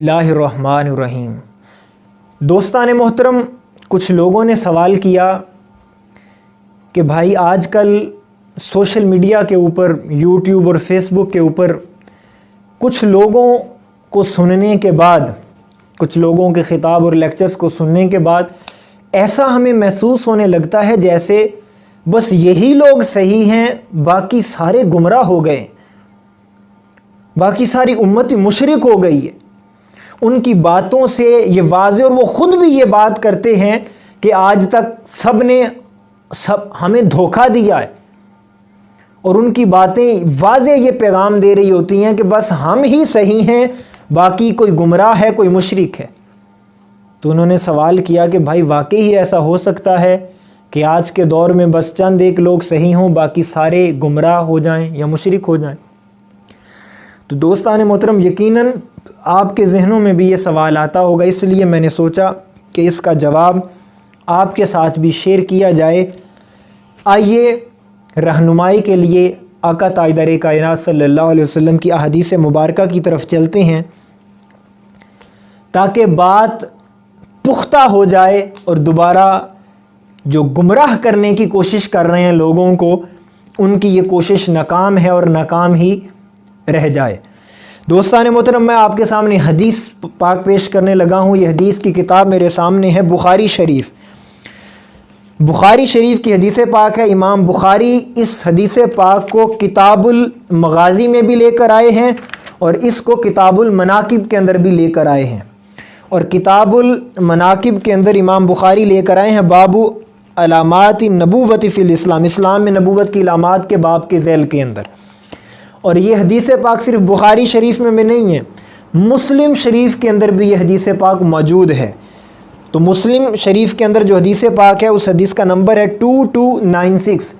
اللہ الرحمن الرحیم۔ دوستان محترم، کچھ لوگوں نے سوال کیا کہ بھائی آج کل سوشل میڈیا کے اوپر، یوٹیوب اور فیس بک کے اوپر کچھ لوگوں کو سننے کے بعد، کچھ لوگوں کے خطاب اور لیکچرز کو سننے کے بعد ایسا ہمیں محسوس ہونے لگتا ہے جیسے بس یہی لوگ صحیح ہیں، باقی سارے گمراہ ہو گئے، باقی ساری امت مشرک ہو گئی ہے۔ ان کی باتوں سے یہ واضح، اور وہ خود بھی یہ بات کرتے ہیں کہ آج تک سب ہمیں دھوکہ دیا ہے، اور ان کی باتیں واضح یہ پیغام دے رہی ہوتی ہیں کہ بس ہم ہی صحیح ہیں، باقی کوئی گمراہ ہے، کوئی مشرک ہے۔ تو انہوں نے سوال کیا کہ بھائی واقعی ہی ایسا ہو سکتا ہے کہ آج کے دور میں بس چند ایک لوگ صحیح ہوں، باقی سارے گمراہ ہو جائیں یا مشرک ہو جائیں؟ تو دوستان محترم، یقیناً آپ کے ذہنوں میں بھی یہ سوال آتا ہوگا، اس لیے میں نے سوچا کہ اس کا جواب آپ کے ساتھ بھی شیئر کیا جائے۔ آئیے رہنمائی کے لیے آقا تاجدار کائنات صلی اللہ علیہ وسلم کی احادیث مبارکہ کی طرف چلتے ہیں، تاکہ بات پختہ ہو جائے اور دوبارہ جو گمراہ کرنے کی کوشش کر رہے ہیں لوگوں کو، ان کی یہ کوشش ناکام ہے اور ناکام ہی رہ جائے۔ دوستان محترم، میں آپ کے سامنے حدیث پاک پیش کرنے لگا ہوں۔ یہ حدیث کی کتاب میرے سامنے ہے، بخاری شریف کی حدیث پاک ہے۔ امام بخاری اس حدیث پاک کو کتاب المغازی میں بھی لے کر آئے ہیں، اور اس کو کتاب المناقب کے اندر بھی لے کر آئے ہیں۔ اور کتاب المناقب کے اندر امام بخاری لے کر آئے ہیں باب علامات نبوت فی الاسلام، اسلام میں نبوت کی علامات کے باب کے ذیل کے اندر۔ اور یہ حدیث پاک صرف بخاری شریف میں نہیں ہے، مسلم شریف کے اندر بھی یہ حدیث پاک موجود ہے۔ تو مسلم شریف کے اندر جو حدیث پاک ہے، اس حدیث کا نمبر ہے 2296۔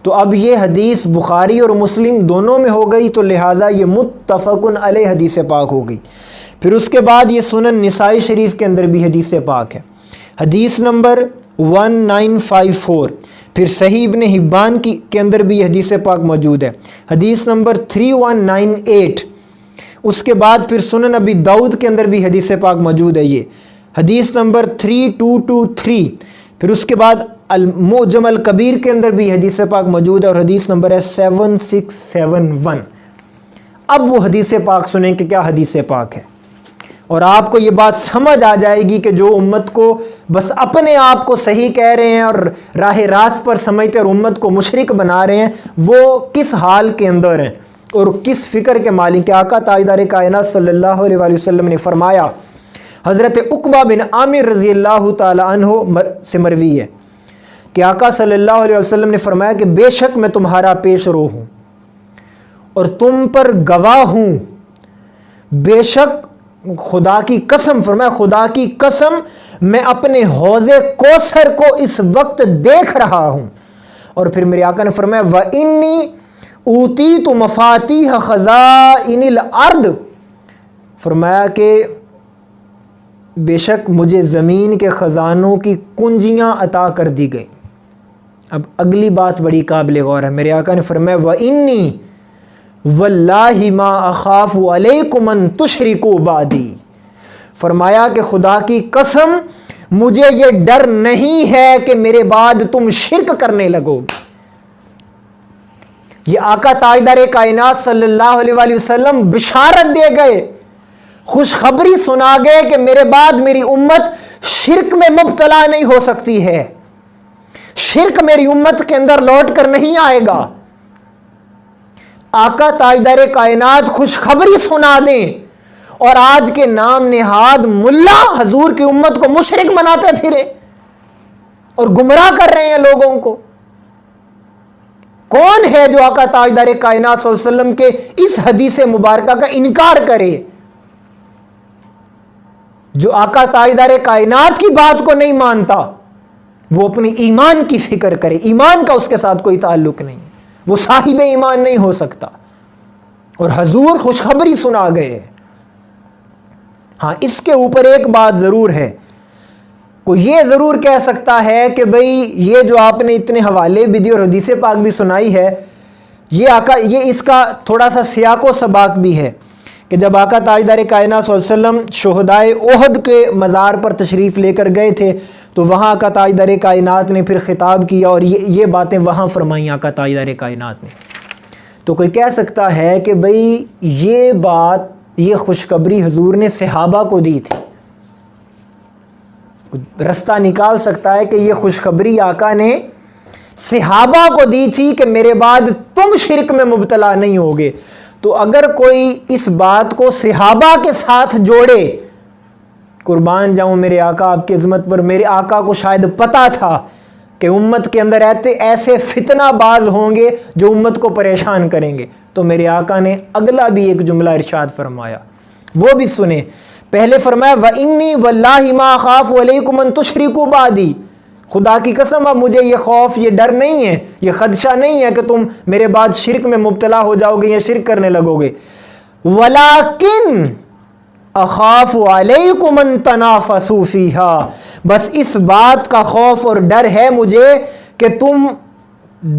تو اب یہ حدیث بخاری اور مسلم دونوں میں ہو گئی، تو لہٰذا یہ متفق علیہ حدیث پاک ہو گئی۔ پھر اس کے بعد یہ سنن نسائی شریف کے اندر بھی حدیث پاک ہے، حدیث نمبر 1954۔ پھر صحیح ابن حبان کے اندر بھی یہ حدیث پاک موجود ہے، حدیث نمبر 3198۔ اس کے بعد پھر سنن ابی داؤد کے اندر بھی حدیث پاک موجود ہے، یہ حدیث نمبر 3223۔ پھر اس کے بعد المعجم الکبیر کے اندر بھی حدیث پاک موجود ہے، اور حدیث نمبر ہے 7671۔ اب وہ حدیث پاک سنیں کہ کیا حدیث پاک ہے، اور آپ کو یہ بات سمجھ آ جائے گی کہ جو امت کو بس اپنے آپ کو صحیح کہہ رہے ہیں اور راہ راست پر سمجھتے اور امت کو مشرک بنا رہے ہیں، وہ کس حال کے اندر ہیں اور کس فکر کے مالک ہیں۔ آقا تاجدار کائنات صلی اللہ علیہ وآلہ وسلم نے فرمایا، حضرت عقبہ بن عامر رضی اللہ تعالی عنہ سے مروی ہے کہ آقا صلی اللہ علیہ وسلم نے فرمایا کہ بے شک میں تمہارا پیش رو ہوں اور تم پر گواہ ہوں، بے شک خدا کی قسم، فرمایا خدا کی قسم میں اپنے حوض کوثر کو اس وقت دیکھ رہا ہوں۔ اور پھر میرے آقا نے فرمایا وَإِنِّي أُوتِيتُ مَفَاتِيحَ خَزَائِنِ الْأَرْضِ، فرمایا کہ بے شک مجھے زمین کے خزانوں کی کنجیاں عطا کر دی گئی۔ اب اگلی بات بڑی قابل غور ہے، میرے آقا نے فرمایا وَإِنِّي واللہ ما اخاف علیکم ان تشرکوا بعدی، فرمایا کہ خدا کی قسم مجھے یہ ڈر نہیں ہے کہ میرے بعد تم شرک کرنے لگو گے۔ یہ آقا تاجدار کائنات صلی اللہ علیہ وآلہ وسلم بشارت دے گئے، خوشخبری سنا گئے کہ میرے بعد میری امت شرک میں مبتلا نہیں ہو سکتی ہے، شرک میری امت کے اندر لوٹ کر نہیں آئے گا۔ آقا تاجدار کائنات خوشخبری سنا دیں، اور آج کے نام نہاد ملا حضور کی امت کو مشرک بناتے پھرے اور گمراہ کر رہے ہیں لوگوں کو۔ کون ہے جو آقا تاجدار کائنات صلی اللہ علیہ وسلم کے اس حدیث مبارکہ کا انکار کرے؟ جو آقا تاجدار کائنات کی بات کو نہیں مانتا، وہ اپنی ایمان کی فکر کرے، ایمان کا اس کے ساتھ کوئی تعلق نہیں، وہ صاحب ایمان نہیں ہو سکتا۔ اور حضور خوشخبری سنا گئے۔ ہاں، اس کے اوپر ایک بات ضرور ہے، کوئی یہ ضرور کہہ سکتا ہے کہ بھئی یہ جو آپ نے اتنے حوالے بھی دی اور حدیث پاک بھی سنائی ہے، یہ اس کا تھوڑا سا سیاق و سباق بھی ہے کہ جب آقا تاجدار کائنات صلی اللہ علیہ وسلم شہدائے احد کے مزار پر تشریف لے کر گئے تھے تو وہاں آقا تاجدار کائنات نے پھر خطاب کیا اور یہ باتیں وہاں فرمائیں آقا تاجدار کائنات نے. تو کوئی کہہ سکتا ہے کہ بھئی یہ بات، یہ خوشخبری حضور نے صحابہ کو دی تھی، رستہ نکال سکتا ہے کہ یہ خوشخبری آقا نے صحابہ کو دی تھی کہ میرے بعد تم شرک میں مبتلا نہیں ہوگے. تو اگر کوئی اس بات کو صحابہ کے ساتھ جوڑے، قربان جاؤں میرے آقا آپ کی عظمت پر، میرے آقا کو شاید پتا تھا کہ امت کے اندر ایسے فتنہ باز ہوں گے جو امت کو پریشان کریں گے، تو میرے آقا نے اگلا بھی ایک جملہ ارشاد فرمایا، وہ بھی سنیں. پہلے فرمایا وَإِنِّي وَاللَّهِ مَا خَافُ عَلَيْكُمْ أَن تُشْرِكُوا بَعْدِي، خدا کی قسم اب مجھے یہ خوف، یہ ڈر نہیں ہے، یہ خدشہ نہیں ہے کہ تم میرے بعد شرک میں مبتلا ہو جاؤ گے یا شرک کرنے لگو گے. وَلَكِنْ اخاف علیکم ان تنافسوا فیہا، بس اس بات کا خوف اور ڈر ہے مجھے کہ تم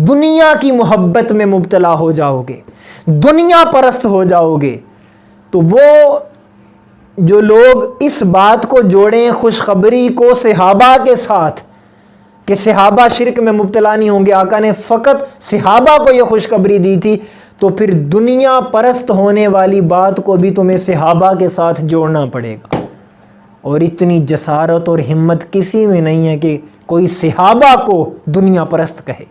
دنیا کی محبت میں مبتلا ہو جاؤ گے، دنیا پرست ہو جاؤ گے. تو وہ جو لوگ اس بات کو جوڑیں خوشخبری کو صحابہ کے ساتھ کہ صحابہ شرک میں مبتلا نہیں ہوں گے، آقا نے فقط صحابہ کو یہ خوشخبری دی تھی، تو پھر دنیا پرست ہونے والی بات کو بھی تمہیں صحابہ کے ساتھ جوڑنا پڑے گا. اور اتنی جسارت اور ہمت کسی میں نہیں ہے کہ کوئی صحابہ کو دنیا پرست کہے،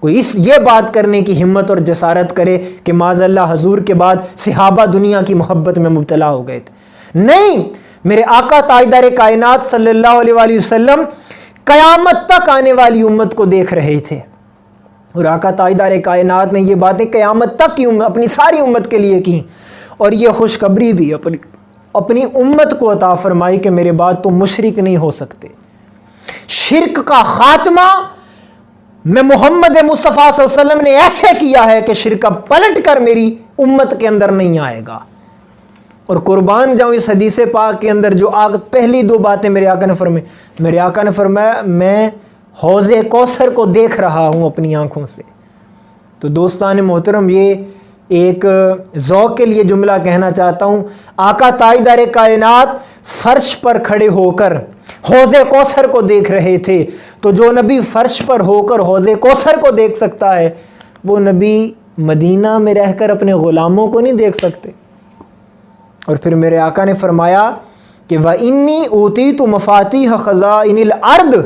کوئی یہ بات کرنے کی ہمت اور جسارت کرے کہ معاذ اللہ حضور کے بعد صحابہ دنیا کی محبت میں مبتلا ہو گئے تھے. نہیں، میرے آقا تاجدار کائنات صلی اللہ علیہ وآلہ وسلم قیامت تک آنے والی امت کو دیکھ رہے تھے، اور آقا تاجدار کائنات نے یہ باتیں قیامت تک کی اپنی ساری امت کے لیے کی، اور یہ خوشخبری بھی اپنی امت کو عطا فرمائی کہ میرے بعد تم مشرک نہیں ہو سکتے. شرک کا خاتمہ میں محمد مصطفیٰ صلی اللہ علیہ وسلم نے ایسے کیا ہے کہ شرک پلٹ کر میری امت کے اندر نہیں آئے گا. اور قربان جاؤں اس حدیث پاک کے اندر جو پہلی دو باتیں میرے آقا نے فرمایا میں حوض کوثر کو دیکھ رہا ہوں اپنی آنکھوں سے. تو دوستان محترم، یہ ایک ذوق کے لیے جملہ کہنا چاہتا ہوں، آقا تاجدار کائنات فرش پر کھڑے ہو کر حوض کوثر کو دیکھ رہے تھے. تو جو نبی فرش پر ہو کر حوض کوثر کو دیکھ سکتا ہے، وہ نبی مدینہ میں رہ کر اپنے غلاموں کو نہیں دیکھ سکتے. اور پھر میرے آقا نے فرمایا کہ وَإِنِّي أُوتِيتُ مَفَاتِيحَ خَزَائِنِ الْأَرْضِ،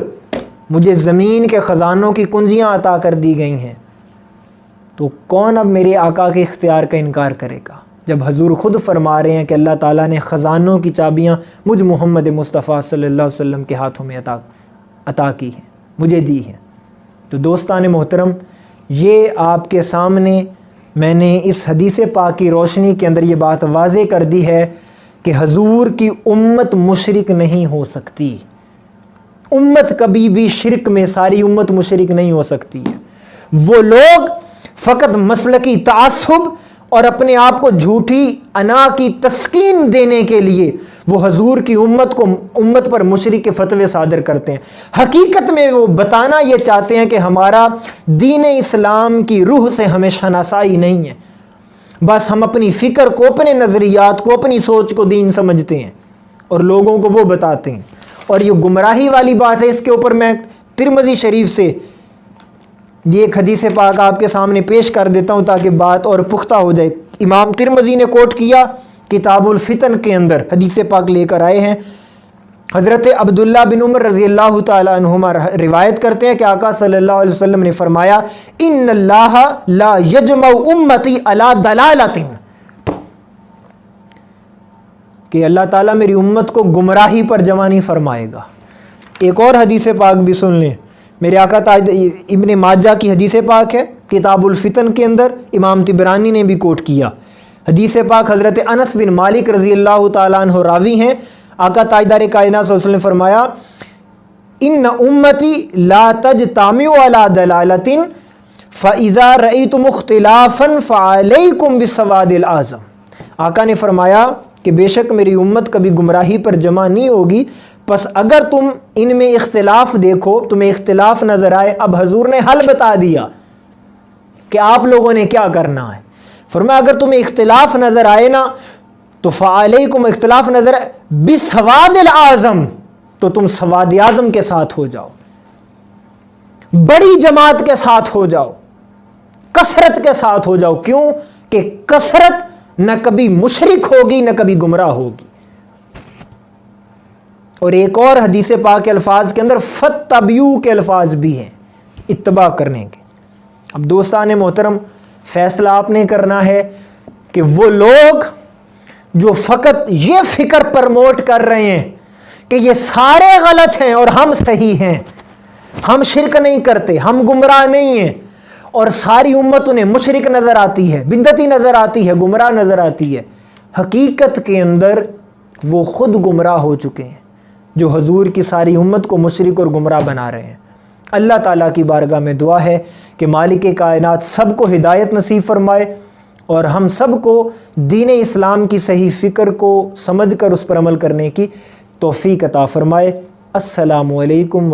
مجھے زمین کے خزانوں کی کنجیاں عطا کر دی گئی ہیں. تو کون اب میرے آقا کے اختیار کا انکار کرے گا، جب حضور خود فرما رہے ہیں کہ اللہ تعالیٰ نے خزانوں کی چابیاں مجھ محمد مصطفیٰ صلی اللہ علیہ وسلم کے ہاتھوں میں عطا کی ہیں، مجھے دی ہیں. تو دوستان محترم، یہ آپ کے سامنے میں نے اس حدیث پاک کی روشنی کے اندر یہ بات واضح کر دی ہے کہ حضور کی امت مشرک نہیں ہو سکتی. امت کبھی بھی شرک میں، ساری امت مشرک نہیں ہو سکتی ہے. وہ لوگ فقط مسلکی تعصب اور اپنے آپ کو جھوٹی انا کی تسکین دینے کے لیے وہ حضور کی امت پر مشرک کے فتوے صادر کرتے ہیں. حقیقت میں وہ بتانا یہ چاہتے ہیں کہ ہمارا دین اسلام کی روح سے ہمیں شناسائی نہیں ہے، بس ہم اپنی فکر کو، اپنے نظریات کو، اپنی سوچ کو دین سمجھتے ہیں اور لوگوں کو وہ بتاتے ہیں. اور یہ گمراہی والی بات ہے. اس کے اوپر میں ترمذی شریف سے یہ ایک حدیث پاک آپ کے سامنے پیش کر دیتا ہوں تاکہ بات اور پختہ ہو جائے. امام ترمذی نے کوٹ کیا کتاب الفتن کے اندر، حدیث پاک لے کر آئے ہیں. حضرت عبداللہ بن عمر رضی اللہ تعالی عنہما روایت کرتے ہیں کہ آقا صلی اللہ علیہ وسلم نے فرمایا ان اللہ لا یجمع امتی علی ضلالۃ، کہ اللہ تعالیٰ میری امت کو گمراہی پر جمع نہیں فرمائے گا. ایک اور حدیث پاک بھی سن لیں، میرے آقا ابن ماجہ کی حدیث پاک ہے، کتاب الفتن کے اندر امام طبرانی نے بھی کوٹ کیا. حدیث پاک حضرت انس بن مالک رضی اللہ تعالیٰ عنہ راوی ہیں. آقا تاجدار کائنات صلی اللہ علیہ وسلم نے فرمایا ان امتی لا تجتمع علی ضلالۃ فاذا رأیتم اختلافا فعلیکم بالسواد الاعظم. آقا نے فرمایا کہ بے شک میری امت کبھی گمراہی پر جمع نہیں ہوگی، پس اگر تم ان میں اختلاف دیکھو، تمہیں اختلاف نظر آئے، اب حضور نے حل بتا دیا کہ آپ لوگوں نے کیا کرنا ہے. فرمایا اگر تمہیں اختلاف نظر آئے نا تو فعلیکم اختلاف نظر آئے بسواد الاعظم تو تم سواد اعظم کے ساتھ ہو جاؤ، بڑی جماعت کے ساتھ ہو جاؤ، کثرت کے ساتھ ہو جاؤ۔ کیوں کہ کثرت نہ کبھی مشرک ہوگی نہ کبھی گمراہ ہوگی۔ اور ایک اور حدیث پاک کے الفاظ کے اندر فتبیو کے الفاظ بھی ہیں، اتباع کرنے کے۔ اب دوستان محترم، فیصلہ آپ نے کرنا ہے کہ وہ لوگ جو فقط یہ فکر پرموٹ کر رہے ہیں کہ یہ سارے غلط ہیں اور ہم صحیح ہیں، ہم شرک نہیں کرتے، ہم گمراہ نہیں ہیں، اور ساری امت انہیں مشرک نظر آتی ہے، بدعتی نظر آتی ہے، گمراہ نظر آتی ہے، حقیقت کے اندر وہ خود گمراہ ہو چکے ہیں جو حضور کی ساری امت کو مشرک اور گمراہ بنا رہے ہیں۔ اللہ تعالیٰ کی بارگاہ میں دعا ہے کہ مالک کائنات سب کو ہدایت نصیب فرمائے اور ہم سب کو دین اسلام کی صحیح فکر کو سمجھ کر اس پر عمل کرنے کی توفیق عطا فرمائے۔ السلام علیکم